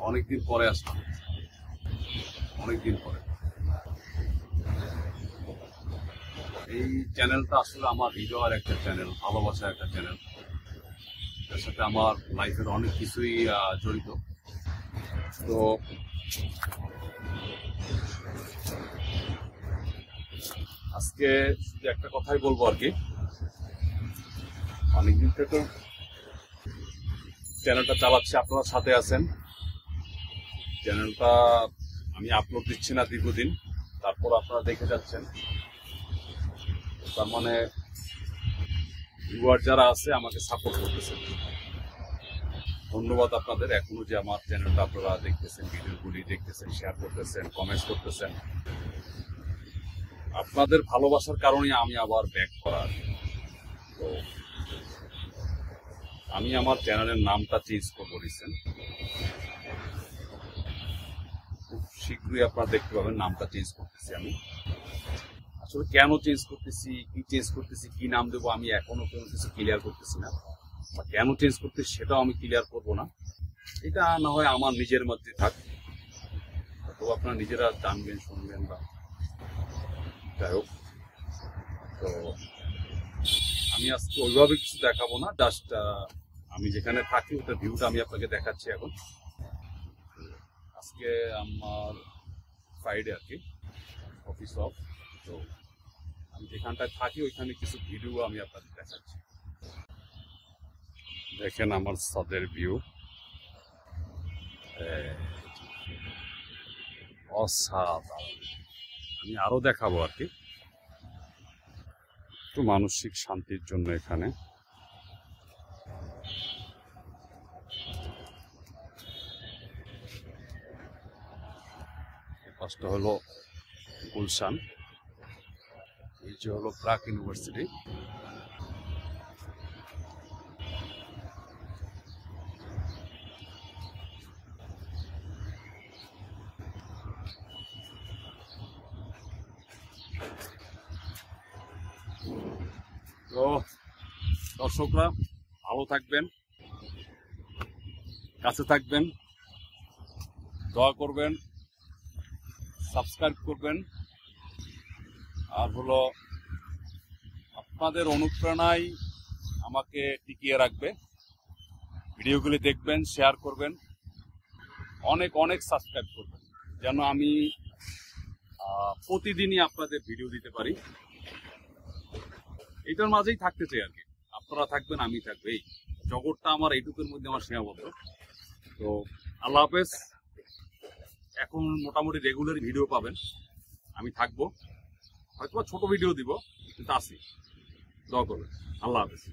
অনেকদিন পরে আসলাম, অনেকদিন পরে। এই চ্যানেলটা আসলে আমার হৃদয়ের একটা চ্যানেল, ভালোবাসার একটা চ্যানেল। তার সাথে আমার লাইফের অনেক কিছুই জড়িত। তো আজকে শুধু একটা কথাই বলবো আর কি। অনেকদিন থেকে চ্যানেলটা চালাচ্ছি, আপনারা সাথে আছেন। চ্যানেলটা আমি আপলোড দিচ্ছি না দীর্ঘদিন, তারপর আপনারা দেখে যাচ্ছেন। তার মানে ভিউয়ার যারা আছে আমাকে সাপোর্ট করতেছেন, ধন্যবাদ আপনাদের। এখনো যে আমার চ্যানেলটা আপনারা দেখতেছেন, ভিডিওগুলি দেখতেছেন, শেয়ার করতেছেন, কমেন্টস করতেছেন, আপনাদের ভালোবাসার কারণে আমি আবার ব্যাক করার। তো আমি আমার চ্যানেলের নামটা চেঞ্জ করবো রিসেন্ট, খুব শীঘ্রই আপনারা দেখতে পাবেন। নামটা চেঞ্জ করতেছি আমি। আসলে কেন চেঞ্জ করতেছি, কি চেঞ্জ করতেছি, কি নাম দেবো, আমি এখনো কোনো কিছু ক্লিয়ার করতেছি না। বা কেন চেঞ্জ করতেছি সেটাও আমি ক্লিয়ার করব না। এটা না হয় আমার নিজের মধ্যে থাক, তো আপনারা নিজেরা জানবেন, শুনবেন, বা যাই হোক। তো আমি আজকে ওইভাবে কিছু দেখাবো না, জাস্ট আমি যেখানে থাকি ওটার ভিউটা আমি আপনাকে দেখাচ্ছি এখন। আজকে আমার ফ্রাইডে আর কি, অফিস অফ। তো আমি যেখানটায় থাকি ওইখানে কিছু ভিডিও আমি আপনাদের দেখাচ্ছি। দেখেন আমার ছাদের ভিউ, অসাধারণ। আমি আরো দেখাবো আর কি, একটু মানসিক শান্তির জন্য এখানে। পাশটা হলো গুলশান, এই যে হলো প্রাক ইউনিভার্সিটি। তো দর্শকরা ভালো থাকবেন, কাছে থাকবেন, দোয়া করবেন, সাবস্ক্রাইব করবেন। আর হলো আপনাদের অনুপ্রেরণায় আমাকে টিকিয়ে রাখবে। ভিডিওগুলি দেখবেন, শেয়ার করবেন, অনেক অনেক সাবস্ক্রাইব করবেন, যেন আমি প্রতিদিনই আপনাদের ভিডিও দিতে পারি। এইটার মাঝেই থাকতে চাই আর কি। আপনারা থাকবেন, আমি থাকবো, এই জগৎটা আমার এইটুকুর মধ্যে আমার সীমাবদ্ধ। তো আল্লাহ হাফেজ। এখন মোটামুটি রেগুলার ভিডিও পাবেন, আমি থাকবো, হয়তো ছোট ভিডিও দিব, কিন্তু আসি। দোয়া করবেন। আল্লাহ হাফেজ।